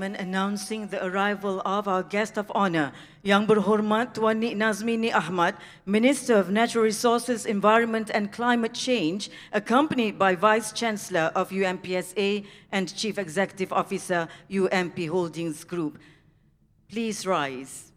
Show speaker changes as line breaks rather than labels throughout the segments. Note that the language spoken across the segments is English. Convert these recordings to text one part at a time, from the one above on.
Announcing the arrival of our guest of honor, Yang Berhormat Tuan Nik Nazmini Ahmad, Minister of Natural Resources, Environment and Climate Change, accompanied by Vice Chancellor of UMPSA and Chief Executive Officer, UMP Holdings Group. Please rise.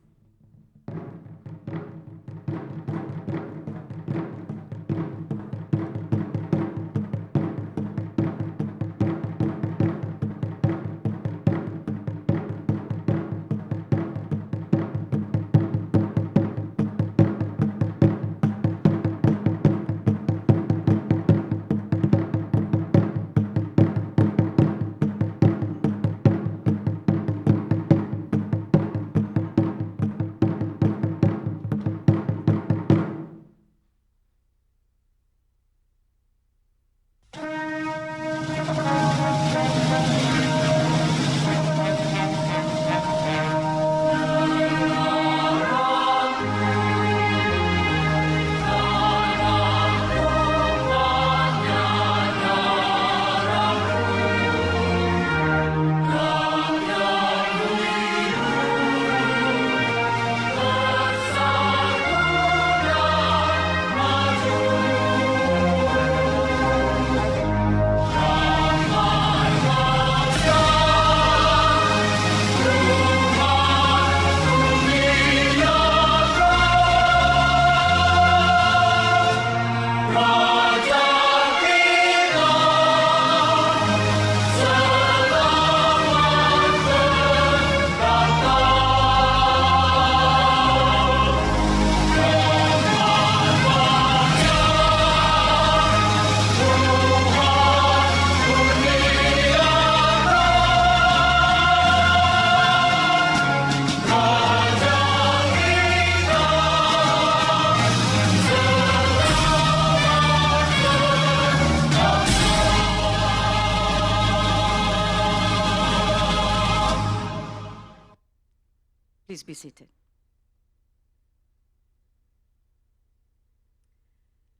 Please be seated.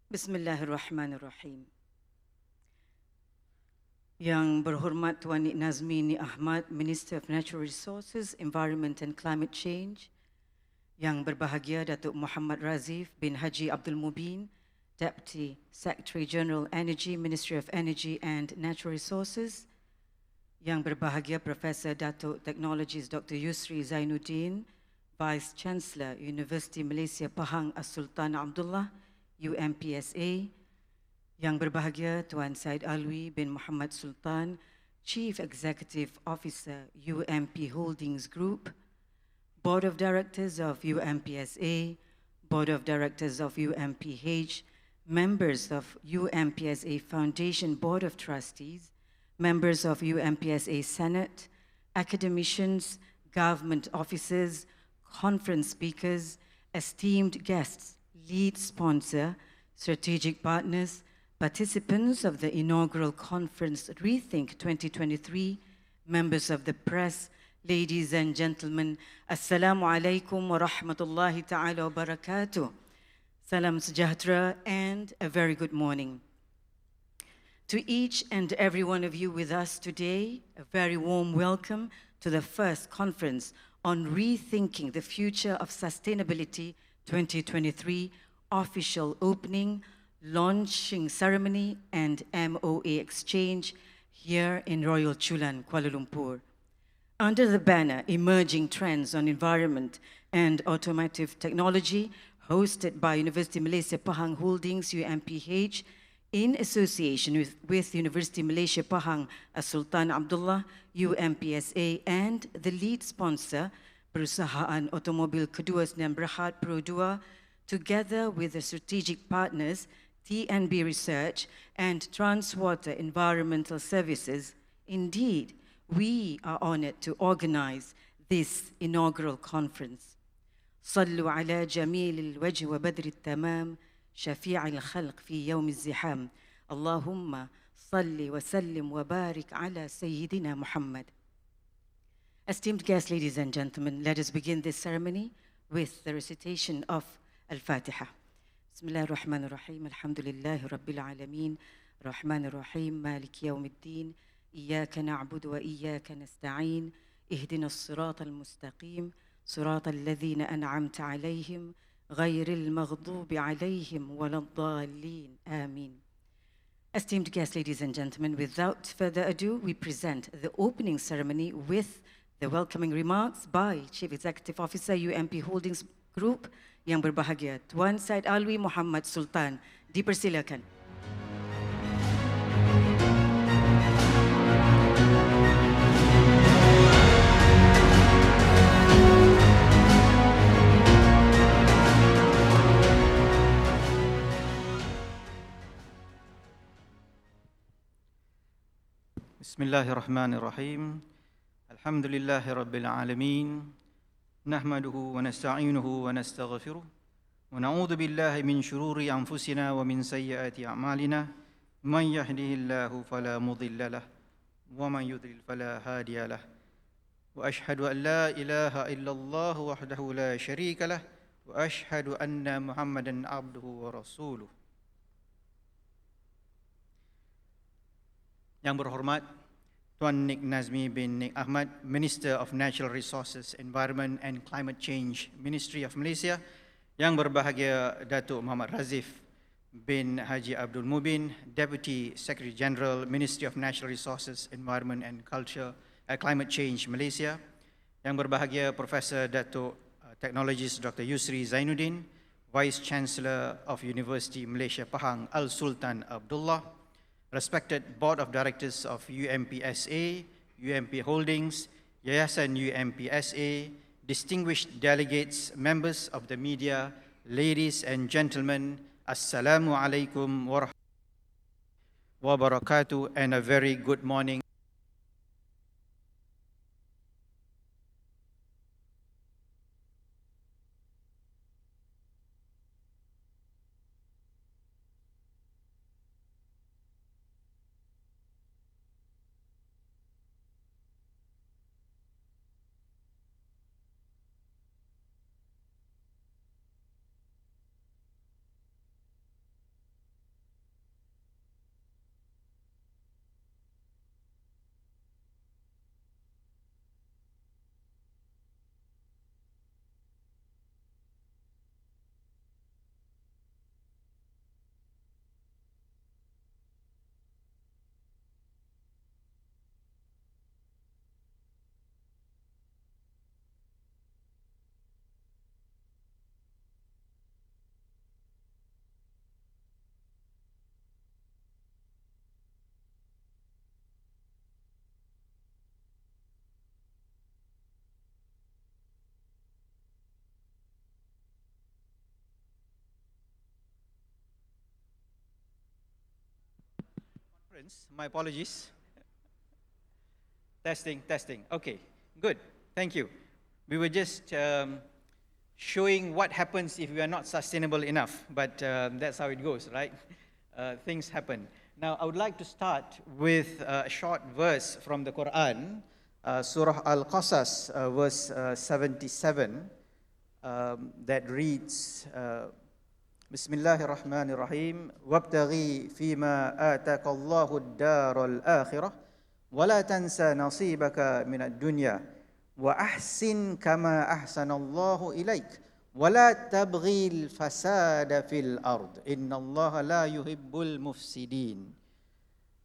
Bismillahirrahmanirrahim. Yang Berhormat Tuan Nik Nazmini Ahmad, Minister of Natural Resources, Environment and Climate Change. Yang berbahagia Datuk Muhammad Razif bin Haji Abdul Mubin, Deputy Secretary General Energy, Ministry of Energy and Natural Resources. Yang berbahagia Professor Datuk Technologies Dr. Yusri Zainuddin, Vice Chancellor, University Malaysia Pahang As-Sultan Abdullah, UMPSA. Yang berbahagia Tuan Said Alwi bin Muhammad Sultan, Chief Executive Officer, UMP Holdings Group. Board of Directors of UMPSA, Board of Directors of UMPH, members of UMPSA Foundation Board of Trustees, members of UMPSA Senate, academicians, government officers, conference speakers, esteemed guests, lead sponsor, strategic partners, participants of the inaugural conference ReTHINK 2023, members of the press, ladies and gentlemen, Assalamu alaikum wa rahmatullahi ta'ala wa barakatuh. Salam sejahtera and a very good morning. To each and every one of you with us today, a very warm welcome to the first conference on Rethinking the Future of Sustainability 2023 official opening, launching ceremony and MOA exchange here in Royal Chulan, Kuala Lumpur. Under the banner Emerging Trends on Environment and Automotive Technology, hosted by University Malaysia Pahang Holdings, UMPH, in association with University Malaysia Pahang As-Sultan Abdullah, UMPSA, and the lead sponsor, Perusahaan Automobil Kedua Sdn Bhd Pro 2, together with the strategic partners, TNB Research and Transwater Environmental Services. Indeed, we are honored to organize this inaugural conference. صلوا على جميل الوجه وبدر التمام شفيع الخلق في يوم الزحام اللهم صل وسلم وبارك على سيدنا محمد. Esteemed guests, ladies and gentlemen, let us begin this ceremony with the recitation of Al-Fatiha. Bismillah ar-Rahman ar-Rahim, alhamdulillahi rabbil alameen, Rahman ar-Rahim, Malik yawm al-Din, إياك نعبد وإياك نستعين اهدنا الصراط المستقيم صراط الذين أنعمت عليهم غير المغضوب عليهم ولا الضالين. آمين. Esteemed guests, ladies and gentlemen, without further ado, we present the opening ceremony with the welcoming remarks by Chief Executive Officer UMP Holdings Group, Yang Berbahagia Tuan Said Alwi Muhammad Sultan. Dipersilakan.
Bismillahirrahmanirrahim. Alhamdulillahi Rabbil Alameen. Nahmaduhu wa nasta'inuhu wa nastaghfiruh. Wa na'udhu billahi min shururi anfusina wa min sayyiati a'malina. Man yahdihillahu fala mudilla lah. Wa man yudlil fala hadiya lah. Wa ashhadu an la ilaha illallah wahdahu la sharika lah. Wa ashhadu anna Muhammadan abduhu wa rasuluh. Yang berhormat Tuan Nik Nazmi bin Nik Ahmad, Minister of Natural Resources, Environment and Climate Change, Ministry of Malaysia. Yang berbahagia Datuk Muhammad Razif bin Haji Abdul Mubin, Deputy Secretary General, Ministry of Natural Resources, Environment and Climate Change, Malaysia. Yang berbahagia Profesor Datuk Technologist Dr. Yusri Zainuddin, Vice Chancellor of University Malaysia Pahang Al Sultan Abdullah. Respected Board of Directors of UMPSA, UMP Holdings, Yayasan UMPSA, distinguished delegates, members of the media, ladies and gentlemen, Assalamu alaikum wa rahmatullahi wa barakatuh, and a very good morning. My apologies. Testing. Okay, good. Thank you. We were just showing what happens if we are not sustainable enough, but that's how it goes, right? Things happen. Now, I would like to start with a short verse from the Quran, Surah Al-Qasas, verse 77, that reads, Bismillahirrahmanirrahim. Wabtaghi fima ataka Allahu ad-dar al-akhirah wa la tansa nasibaka min ad-dunya wa ahsin kama ahsana Allahu ilaik wa la tabghi al-fasada fil ard inna Allaha la yuhibbul mufsidin.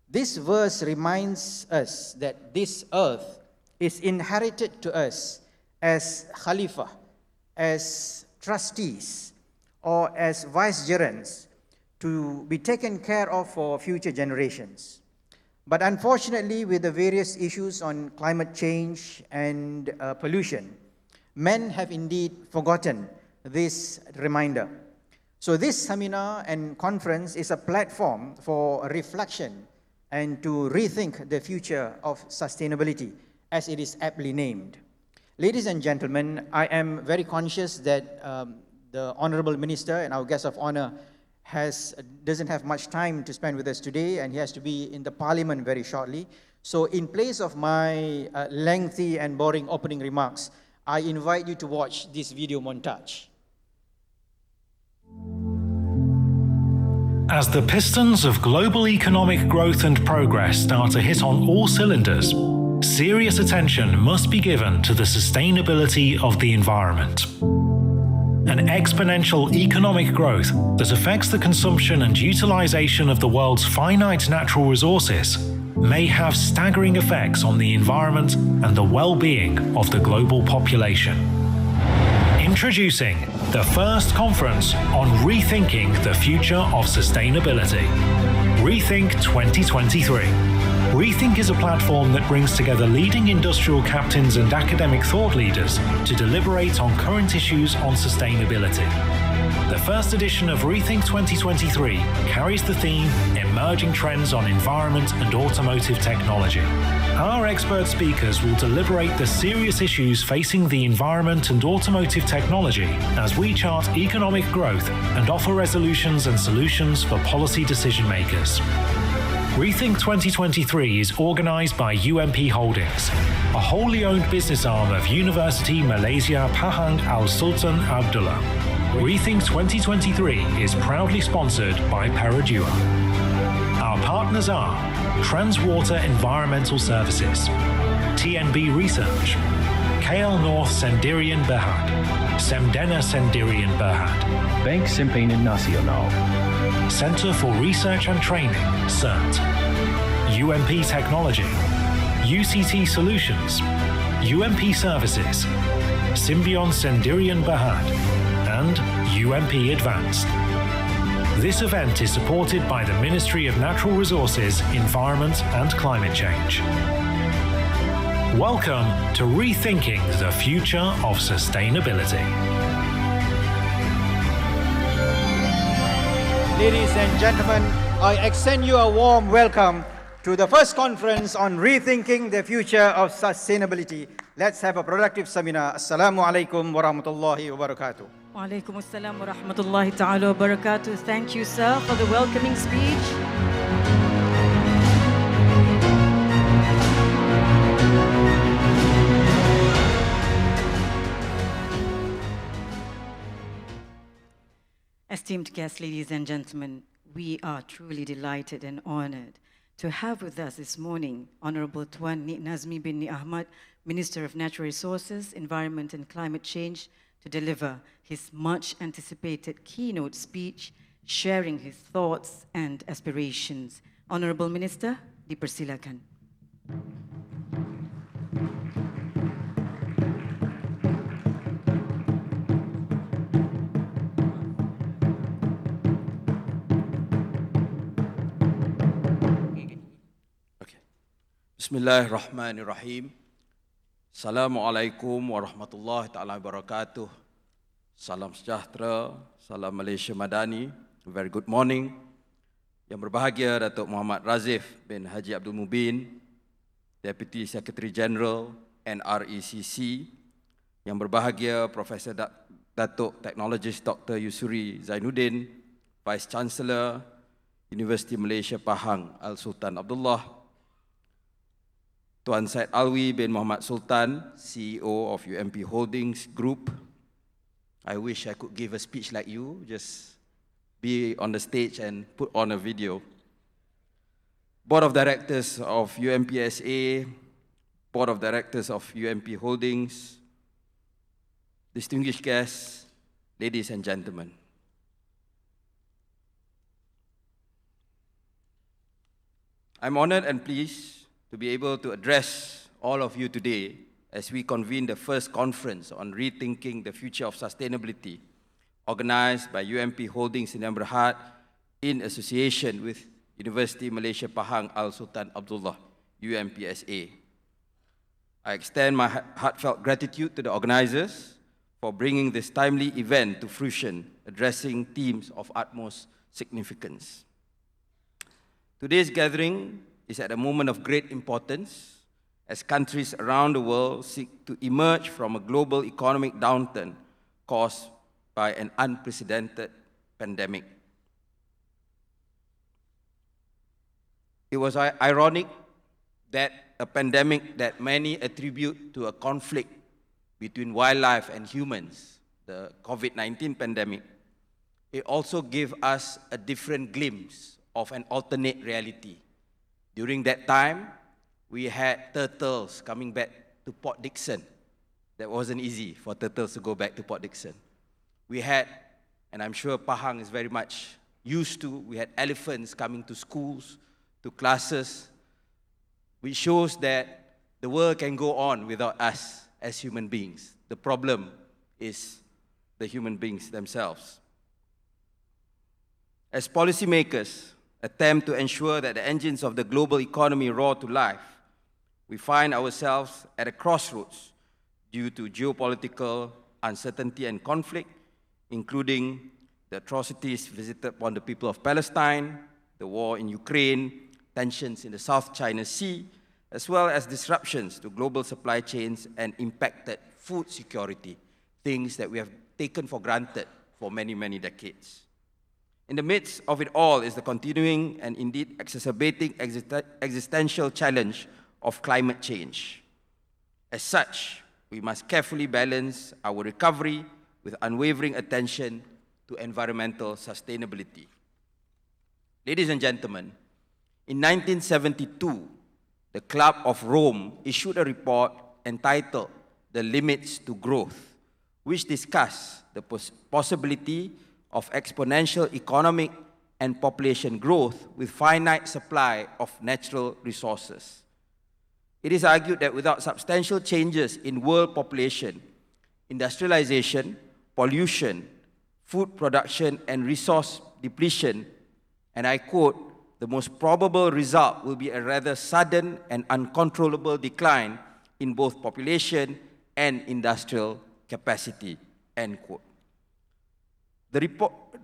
This verse reminds us that this earth is inherited to us as Khalifah, as trustees, or as vicegerents to be taken care of for future generations. But unfortunately, with the various issues on climate change and pollution, men have indeed forgotten this reminder. So this seminar and conference is a platform for reflection and to rethink the future of sustainability, as it is aptly named. Ladies and gentlemen, I am very conscious that the Honorable Minister and our guest of honor doesn't have much time to spend with us today, and he has to be in the Parliament very shortly. So in place of my lengthy and boring opening remarks, I invite you to watch this video montage.
As the pistons of global economic growth and progress start to hit on all cylinders, serious attention must be given to the sustainability of the environment. An exponential economic growth that affects the consumption and utilization of the world's finite natural resources may have staggering effects on the environment and the well-being of the global population. Introducing the first conference on rethinking the future of sustainability, ReTHINK 2023. ReTHINK is a platform that brings together leading industrial captains and academic thought leaders to deliberate on current issues on sustainability. The first edition of ReTHINK 2023 carries the theme Emerging Trends on Environment and Automotive Technology. Our expert speakers will deliberate the serious issues facing the environment and automotive technology as we chart economic growth and offer resolutions and solutions for policy decision makers. ReTHINK 2023 is organised by UMP Holdings, a wholly owned business arm of University Malaysia Pahang Al Sultan Abdullah. ReTHINK 2023 is proudly sponsored by Peradua. Our partners are Transwater Environmental Services, TNB Research, KL North Sendirian Berhad, Semdena Sendirian Berhad,
Bank Simpanan Nasional,
Centre for Research and Training, CERT, UMP Technology, UCT Solutions, UMP Services, Symbion Sendirian Berhad, and UMP Advanced. This event is supported by the Ministry of Natural Resources, Environment and Climate Change. Welcome to Rethinking the Future of Sustainability.
Ladies and gentlemen, I extend you a warm welcome to the first conference on rethinking the future of sustainability. Let's have a productive seminar. Assalamu alaikum wa rahmatullahi wa barakatuh.
Wa alaikum assalam wa rahmatullahi ta'ala wa barakatuh. Thank you, sir, for the welcoming speech. Esteemed guests, ladies and gentlemen, we are truly delighted and honored to have with us this morning Honorable Tuan Nik Nazmi bin Nik Ahmad, Minister of Natural Resources, Environment and Climate Change, to deliver his much anticipated keynote speech, sharing his thoughts and aspirations. Honorable Minister, dipersilakan.
Bismillahirrahmanirrahim. Assalamualaikum warahmatullahi taala wabarakatuh. Salam sejahtera, salam Malaysia Madani. Very good morning. Yang berbahagia Datuk Muhammad Razif bin Haji Abdul Mubin, Deputy Secretary General NRECC. Yang berbahagia Profesor Datuk Technologist Dr. Yusuri Zainuddin, Vice Chancellor University Malaysia Pahang Al Sultan Abdullah, Tuan Syed Alwi bin Muhammad Sultan, CEO of UMP Holdings Group. I wish I could give a speech like you, just be on the stage and put on a video. Board of Directors of UMPSA, Board of Directors of UMP Holdings, distinguished guests, ladies and gentlemen. I'm honored and pleased to be able to address all of you today as we convene the first conference on rethinking the future of sustainability, organized by UMP Holdings in Berhad in association with University Malaysia Pahang Al Sultan Abdullah, UMPSA. I extend my heartfelt gratitude to the organizers for bringing this timely event to fruition, addressing themes of utmost significance. Today's gathering is at a moment of great importance as countries around the world seek to emerge from a global economic downturn caused by an unprecedented pandemic. It was ironic that a pandemic that many attribute to a conflict between wildlife and humans, the COVID-19 pandemic, it also gave us a different glimpse of an alternate reality. During that time, we had turtles coming back to Port Dickson. That wasn't easy for turtles to go back to Port Dickson. We had, and I'm sure Pahang is very much used to, we had elephants coming to schools, to classes, which shows that the world can go on without us as human beings. The problem is the human beings themselves. As policymakers attempt to ensure that the engines of the global economy roar to life, we find ourselves at a crossroads due to geopolitical uncertainty and conflict, including the atrocities visited upon the people of Palestine, the war in Ukraine, tensions in the South China Sea, as well as disruptions to global supply chains and impacted food security, things that we have taken for granted for many, many decades. In the midst of it all is the continuing and indeed exacerbating existential challenge of climate change. As such, we must carefully balance our recovery with unwavering attention to environmental sustainability. Ladies and gentlemen, in 1972, the Club of Rome issued a report entitled The Limits to Growth, which discussed the possibility of exponential economic and population growth with finite supply of natural resources. It is argued that without substantial changes in world population, industrialization, pollution, food production, and resource depletion, and I quote, the most probable result will be a rather sudden and uncontrollable decline in both population and industrial capacity, end quote. The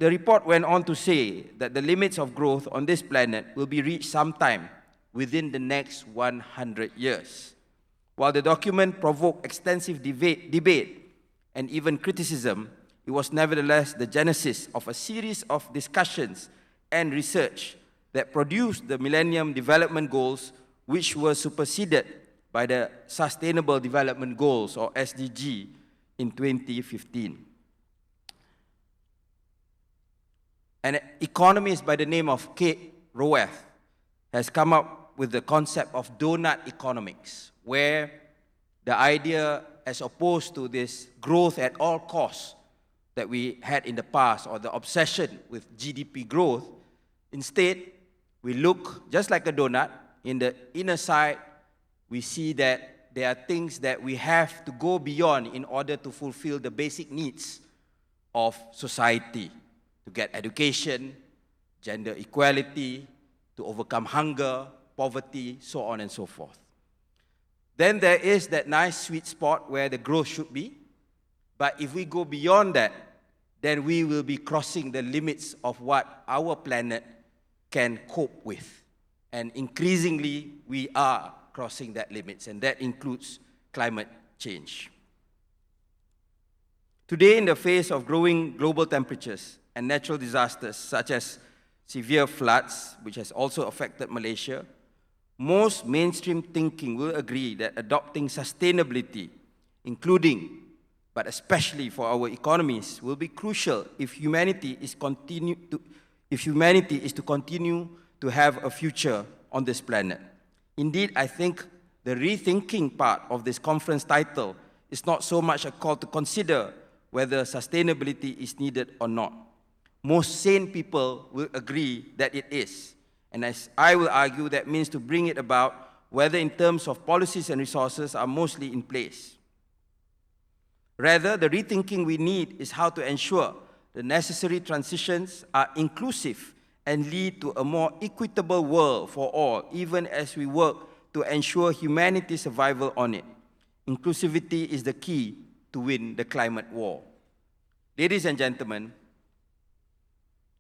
report went on to say that the limits of growth on this planet will be reached sometime within the next 100 years. While the document provoked extensive debate and even criticism, it was nevertheless the genesis of a series of discussions and research that produced the Millennium Development Goals, which were superseded by the Sustainable Development Goals, or SDG, in 2015. An economist by the name of Kate Raworth has come up with the concept of donut economics, where the idea, as opposed to this growth at all costs that we had in the past, or the obsession with GDP growth, instead, we look just like a donut. In the inner side, we see that there are things that we have to go beyond in order to fulfill the basic needs of society, to get education, gender equality, to overcome hunger, poverty, so on and so forth. Then there is that nice sweet spot where the growth should be. But if we go beyond that, then we will be crossing the limits of what our planet can cope with. And increasingly, we are crossing that limits, and that includes climate change. Today, in the face of growing global temperatures and natural disasters such as severe floods, which has also affected Malaysia, most mainstream thinking will agree that adopting sustainability, including, but especially for our economies, will be crucial if humanity is to continue to have a future on this planet. Indeed, I think the rethinking part of this conference title is not so much a call to consider whether sustainability is needed or not. Most sane people will agree that it is. And as I will argue, that means to bring it about, whether in terms of policies and resources are mostly in place. Rather, the rethinking we need is how to ensure the necessary transitions are inclusive and lead to a more equitable world for all, even as we work to ensure humanity's survival on it. Inclusivity is the key to win the climate war. Ladies and gentlemen,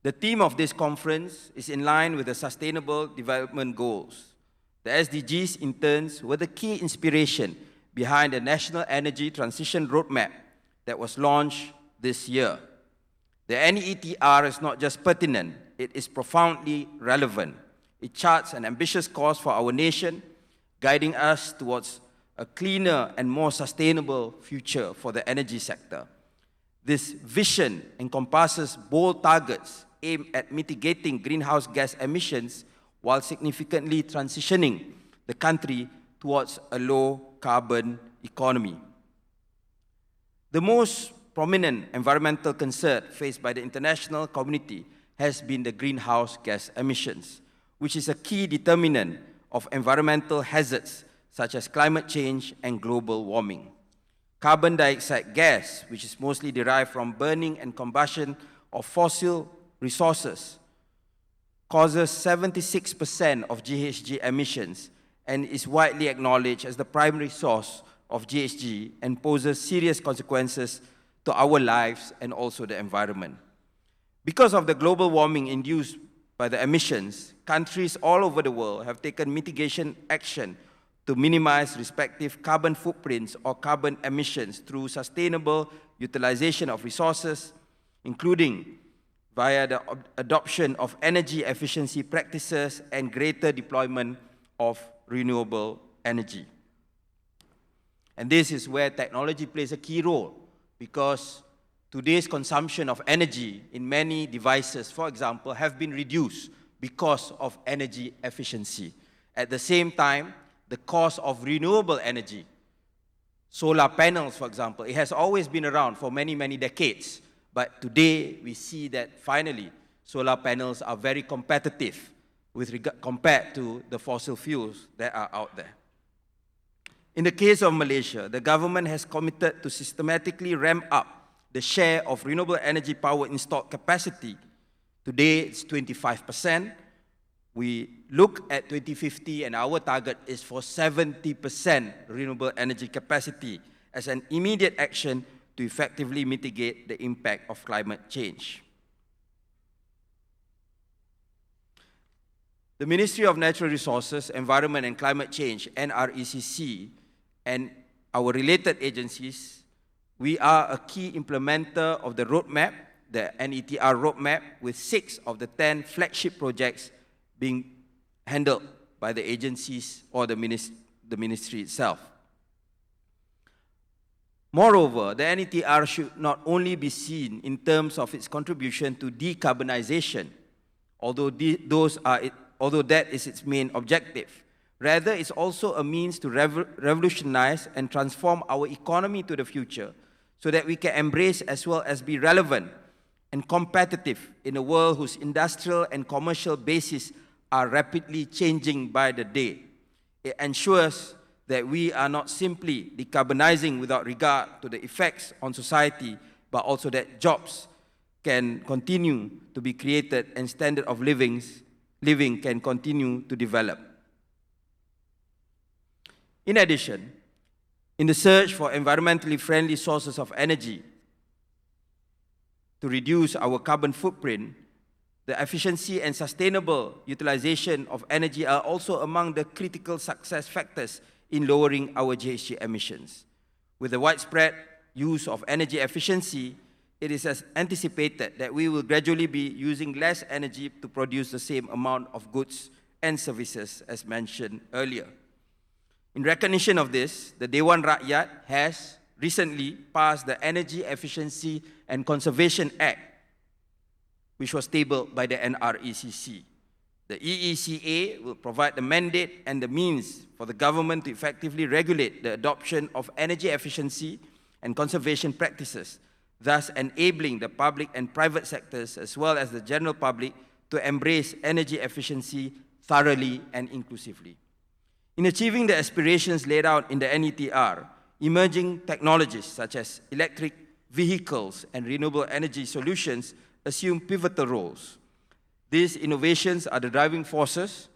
the theme of this conference is in line with the Sustainable Development Goals. The SDGs, in turn, were the key inspiration behind the National Energy Transition Roadmap that was launched this year. The NETR is not just pertinent, it is profoundly relevant. It charts an ambitious course for our nation, guiding us towards a cleaner and more sustainable future for the energy sector. This vision encompasses bold targets aimed at mitigating greenhouse gas emissions while significantly transitioning the country towards a low-carbon economy. The most prominent environmental concern faced by the international community has been the greenhouse gas emissions, which is a key determinant of environmental hazards such as climate change and global warming. Carbon dioxide gas, which is mostly derived from burning and combustion of fossil resources, causes 76% of GHG emissions and is widely acknowledged as the primary source of GHG and poses serious consequences to our lives and also the environment. Because of the global warming induced by the emissions, countries all over the world have taken mitigation action to minimize respective carbon footprints or carbon emissions through sustainable utilization of resources, including via the adoption of energy efficiency practices and greater deployment of renewable energy. And this is where technology plays a key role, because today's consumption of energy in many devices, for example, have been reduced because of energy efficiency. At the same time, the cost of renewable energy, solar panels, for example, it has always been around for many, many decades. But today, we see that finally, solar panels are very competitive compared to the fossil fuels that are out there. In the case of Malaysia, the government has committed to systematically ramp up the share of renewable energy power installed capacity. Today, it's 25%. We look at 2050, and our target is for 70% renewable energy capacity as an immediate action to effectively mitigate the impact of climate change. The Ministry of Natural Resources, Environment and Climate Change, NRECC, and our related agencies, we are a key implementer of the roadmap, the NETR roadmap, with 6 of the 10 flagship projects being handled by the agencies or the ministry itself. Moreover, the NETR should not only be seen in terms of its contribution to decarbonization, although that is its main objective. Rather, it's also a means to revolutionize and transform our economy to the future so that we can embrace as well as be relevant and competitive in a world whose industrial and commercial bases are rapidly changing by the day. It ensures that we are not simply decarbonizing without regard to the effects on society, but also that jobs can continue to be created and standard of living can continue to develop. In addition, in the search for environmentally friendly sources of energy to reduce our carbon footprint, the efficiency and sustainable utilization of energy are also among the critical success factors in lowering our GHG emissions. With the widespread use of energy efficiency, it is as anticipated that we will gradually be using less energy to produce the same amount of goods and services as mentioned earlier. In recognition of this, the Dewan Rakyat has recently passed the Energy Efficiency and Conservation Act, which was tabled by the NRECC. The EECA will provide the mandate and the means for the government to effectively regulate the adoption of energy efficiency and conservation practices, thus enabling the public and private sectors as well as the general public to embrace energy efficiency thoroughly and inclusively. In achieving the aspirations laid out in the NETR, emerging technologies such as electric vehicles and renewable energy solutions assume pivotal roles. These innovations are the driving forces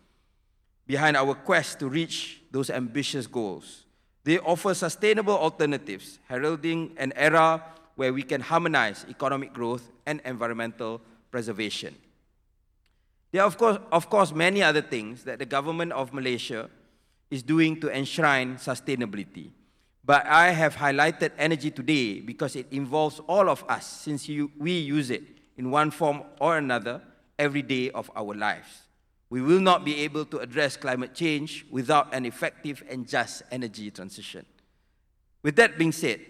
behind our quest to reach those ambitious goals. They offer sustainable alternatives, heralding an era where we can harmonize economic growth and environmental preservation. There are, of course, many other things that the government of Malaysia is doing to enshrine sustainability. But I have highlighted energy today because it involves all of us, since we use it in one form or another every day of our lives. We will not be able to address climate change without an effective and just energy transition. With that being said,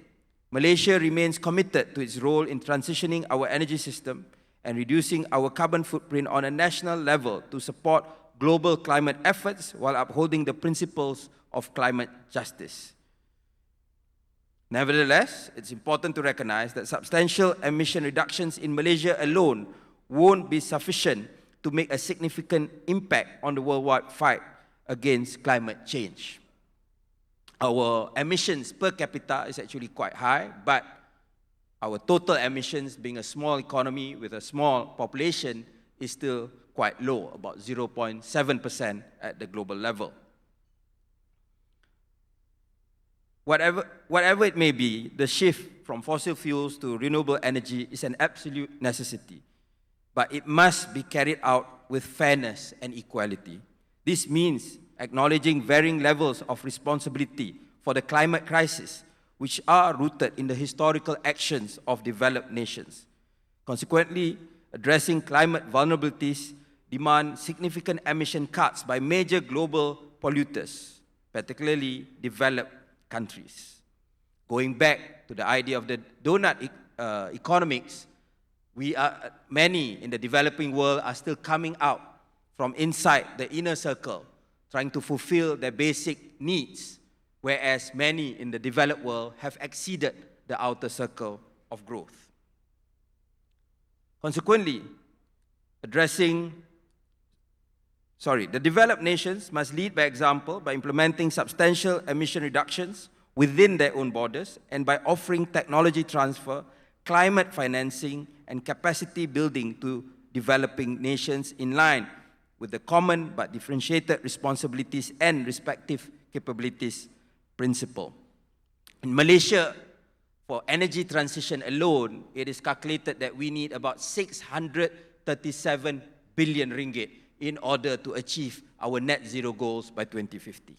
Malaysia remains committed to its role in transitioning our energy system and reducing our carbon footprint on a national level to support global climate efforts while upholding the principles of climate justice. Nevertheless, it's important to recognize that substantial emission reductions in Malaysia alone won't be sufficient to make a significant impact on the worldwide fight against climate change. Our emissions per capita is actually quite high, but our total emissions, being a small economy with a small population, is still quite low, about 0.7% at the global level. Whatever it may be, the shift from fossil fuels to renewable energy is an absolute necessity, but it must be carried out with fairness and equality. This means acknowledging varying levels of responsibility for the climate crisis, which are rooted in the historical actions of developed nations. Consequently, addressing climate vulnerabilities demand significant emission cuts by major global polluters, particularly developed countries. Going back to the idea of the donut economics, many in the developing world are still coming out from inside the inner circle, trying to fulfill their basic needs, whereas many in the developed world have exceeded the outer circle of growth. Consequently, the developed nations must lead by example by implementing substantial emission reductions within their own borders and by offering technology transfer, climate financing, and capacity building to developing nations in line with the common but differentiated responsibilities and respective capabilities principle. In Malaysia, for energy transition alone, it is calculated that we need about 637 billion ringgit in order to achieve our net zero goals by 2050.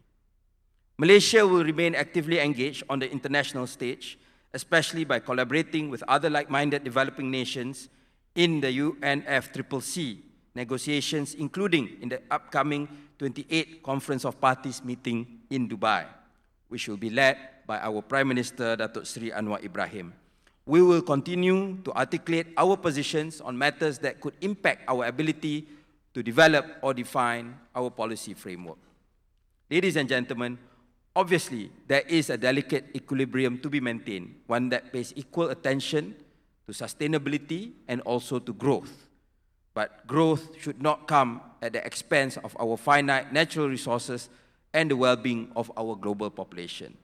Malaysia will remain actively engaged on the international stage, especially by collaborating with other like-minded developing nations in the UNFCCC negotiations, including in the upcoming 28th Conference of Parties meeting in Dubai, which will be led by our Prime Minister, Datuk Seri Anwar Ibrahim. We will continue to articulate our positions on matters that could impact our ability to develop or define our policy framework. Ladies and gentlemen, obviously, there is a delicate equilibrium to be maintained, one that pays equal attention to sustainability and also to growth. But growth should not come at the expense of our finite natural resources and the well-being of our global population.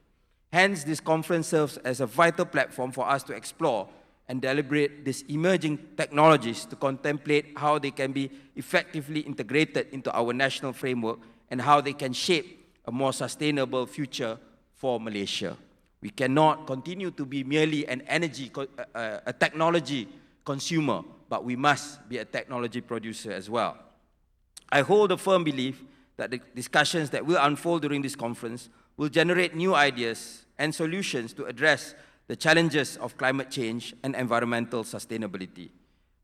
Hence, this conference serves as a vital platform for us to explore and deliberate these emerging technologies to contemplate how they can be effectively integrated into our national framework and how they can shape a more sustainable future for Malaysia. We cannot continue to be merely a technology consumer, but we must be a technology producer as well. I hold a firm belief that the discussions that will unfold during this conference will generate new ideas and solutions to address the challenges of climate change and environmental sustainability.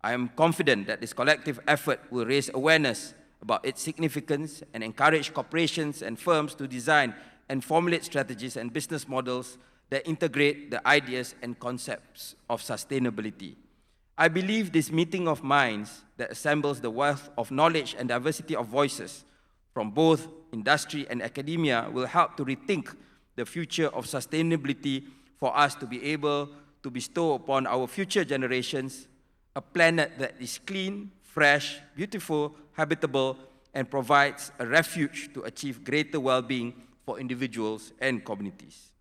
I am confident that this collective effort will raise awareness about its significance and encourage corporations and firms to design and formulate strategies and business models that integrate the ideas and concepts of sustainability. I believe this meeting of minds that assembles the wealth of knowledge and diversity of voices from both industry and academia will help to rethink the future of sustainability for us to be able to bestow upon our future generations a planet that is clean, fresh, beautiful, habitable, and provides a refuge to achieve greater well-being for individuals and communities.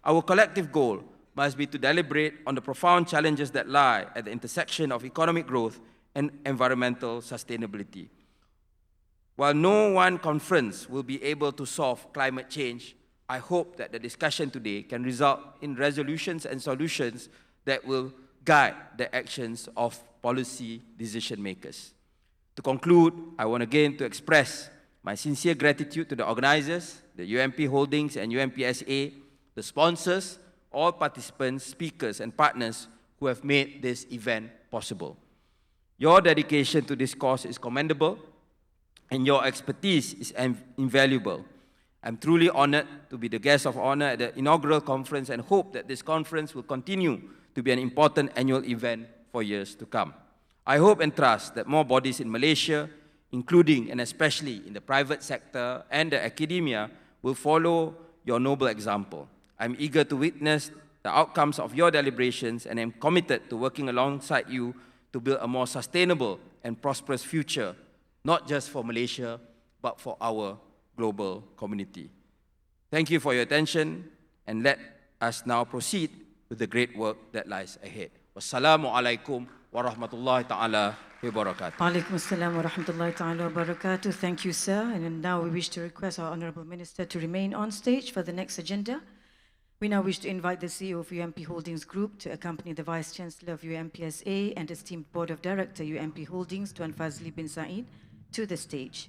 Our collective goal must be to deliberate on the profound challenges that lie at the intersection of economic growth and environmental sustainability. While no one conference will be able to solve climate change, I hope that the discussion today can result in resolutions and solutions that will guide the actions of policy decision makers. To conclude, I want again to express my sincere gratitude to the organizers, the UMP Holdings and UMPSA, the sponsors, all participants, speakers, and partners who have made this event possible. Your dedication to this cause is commendable, and your expertise is invaluable. I'm truly honored to be the guest of honor at the inaugural conference and hope that this conference will continue to be an important annual event for years to come. I hope and trust that more bodies in Malaysia, including and especially in the private sector and the academia, will follow your noble example. I'm eager to witness the outcomes of your deliberations and am committed to working alongside you to build a more sustainable and prosperous future, not just for Malaysia, but for our global community. Thank you for your attention, and let us now proceed with the great work that lies ahead. Wassalamu alaikum warahmatullahi ta'ala wabarakatuh.
Alaikum assalam wa rahmatullahi ta'ala wa barakatuh. Thank you, sir. And now we wish to request our Honorable Minister to remain on stage for the next agenda. We now wish to invite the CEO of UMP Holdings Group to accompany the Vice Chancellor of UMPSA and esteemed Board of Director UMP Holdings, Tuan Fazli bin Said, to the stage.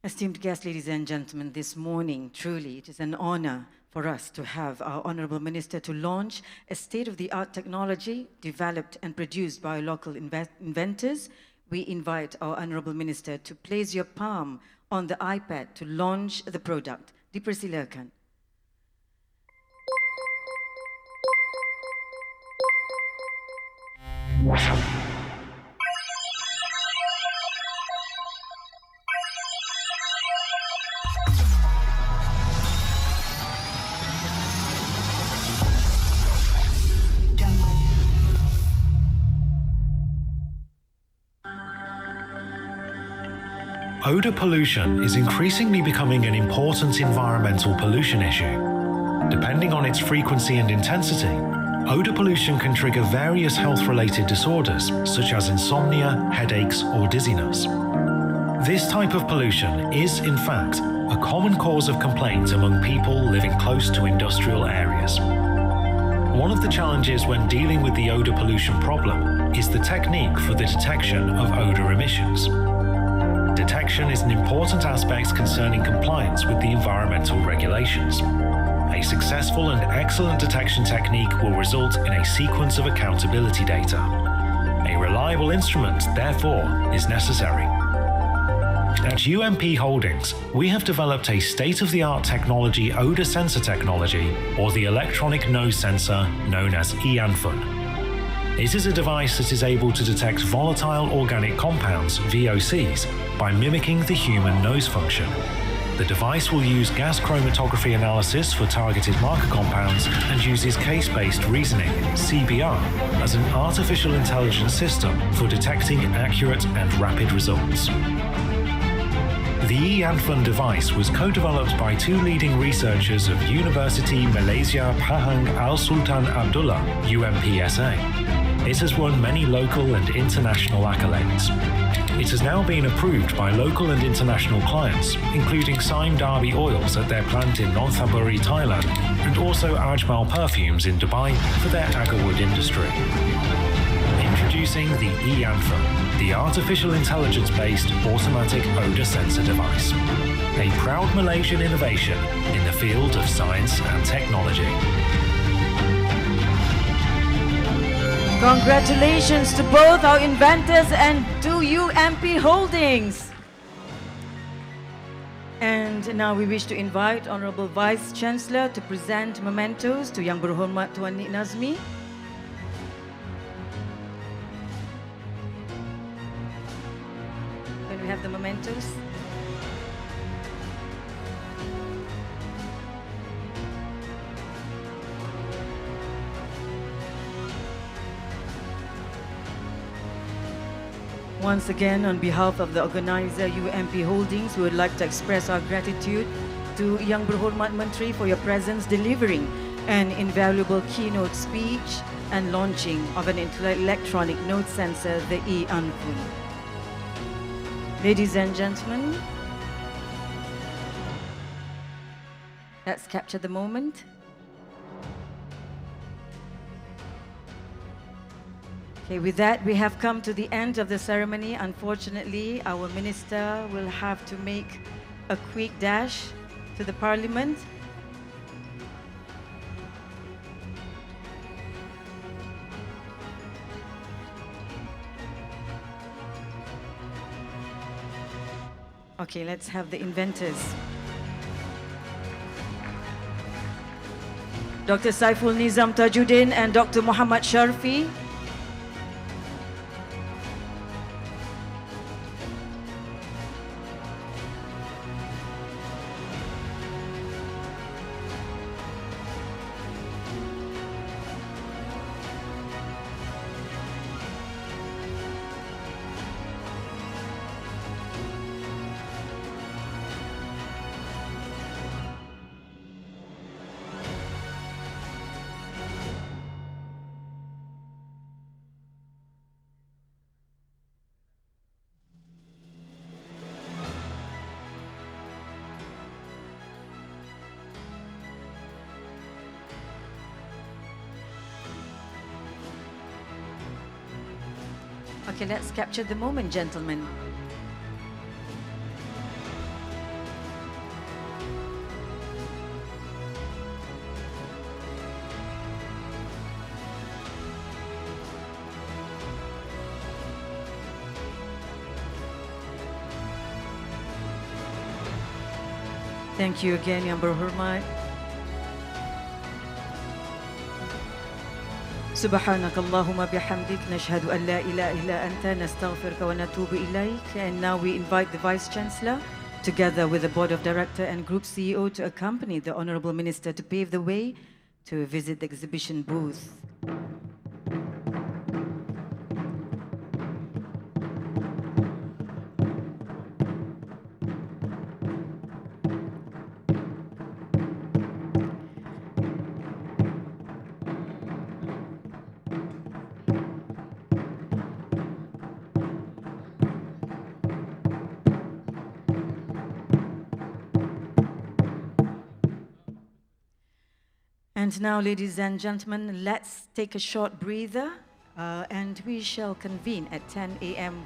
Esteemed guests, ladies and gentlemen, this morning, truly, it is an honor for us to have our Honorable Minister to launch a state-of-the-art technology developed and produced by local inventors. We invite our Honorable Minister to place your palm on the iPad to launch the product. Dipersilakan.
Odor pollution is increasingly becoming an important environmental pollution issue. Depending on its frequency and intensity, odor pollution can trigger various health-related disorders such as insomnia, headaches, or dizziness. This type of pollution is, in fact, a common cause of complaint among people living close to industrial areas. One of the challenges when dealing with the odor pollution problem is the technique for the detection of odor emissions. Detection is an important aspect concerning compliance with the environmental regulations. A successful and excellent detection technique will result in a sequence of accountability data. A reliable instrument, therefore, is necessary. At UMP Holdings, we have developed a state-of-the-art technology odor sensor technology, or the electronic nose sensor known as EANFUN. It is a device that is able to detect volatile organic compounds, VOCs, by mimicking the human nose function. The device will use gas chromatography analysis for targeted marker compounds and uses case-based reasoning, CBR, as an artificial intelligence system for detecting accurate and rapid results. The EANFUN device was co-developed by two leading researchers of University Malaysia Pahang Al Sultan Abdullah, UMPSA. It has won many local and international accolades. It has now been approved by local and international clients, including Sime Darby Oils at their plant in Nonthaburi, Thailand, and also Ajmal Perfumes in Dubai for their agarwood industry. Introducing the EANFUN, the artificial intelligence-based automatic odor sensor device. A proud Malaysian innovation in the field of science and technology.
Congratulations to both our inventors and to UMP Holdings. And now we wish to invite Honorable Vice Chancellor to present mementos to Yang Berhormat Tuan Nik Nazmi. When we have the mementos. Once again, on behalf of the organizer UMP Holdings, we would like to express our gratitude to Yang Berhormat Menteri for your presence delivering an invaluable keynote speech and launching of an electronic node sensor, the EANFUN. Ladies and gentlemen, let's capture the moment. Okay, with that, we have come to the end of the ceremony. Unfortunately, our minister will have to make a quick dash to the parliament. Okay, let's have the inventors. Dr. Saiful Nizam Tajuddin and Dr. Muhammad Sharfi. Okay, let's capture the moment, gentlemen. Thank you again, Yang Berhormat. سبحانك اللهم بحمدك نشهد أن لا إله إلا أنت نستغفرك ونتوب إليك. And now we invite the Vice Chancellor together with the Board of Director and Group CEO to accompany the Honourable Minister to pave the way to visit the exhibition booth. And now, ladies and gentlemen, let's take a short breather and we shall convene at 10 a.m.